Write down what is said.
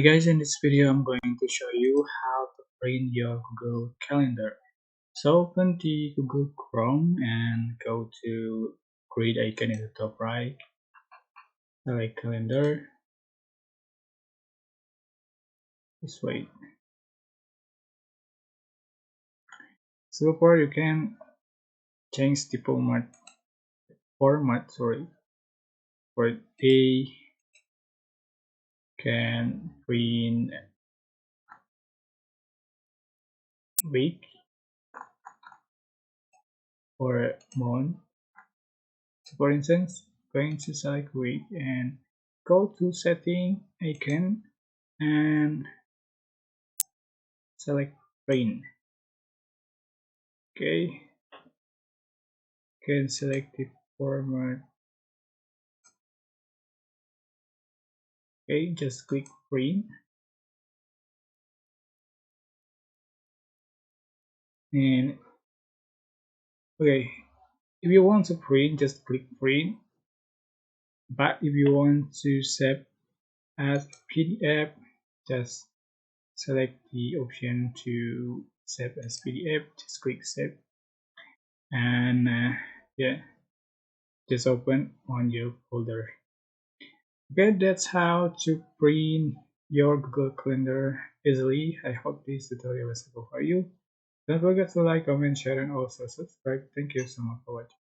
Hey guys, in this video I'm going to show you how to print your Google Calendar. So open the Google Chrome and go to create icon in the top right, select calendar, just wait. So before you can change the format for a can print week or month. So for instance, going to select week and go to setting icon and select print. Okay, can select the format. Okay, just click print and okay, if you want to print, just click print. But if you want to save as PDF, just select the option to save as PDF. Just click save and yeah, just open on your folder. Okay, that's how to print your Google Calendar easily. I hope this tutorial was helpful for you. Don't forget to like, comment, share, and also subscribe. Thank you so much for watching.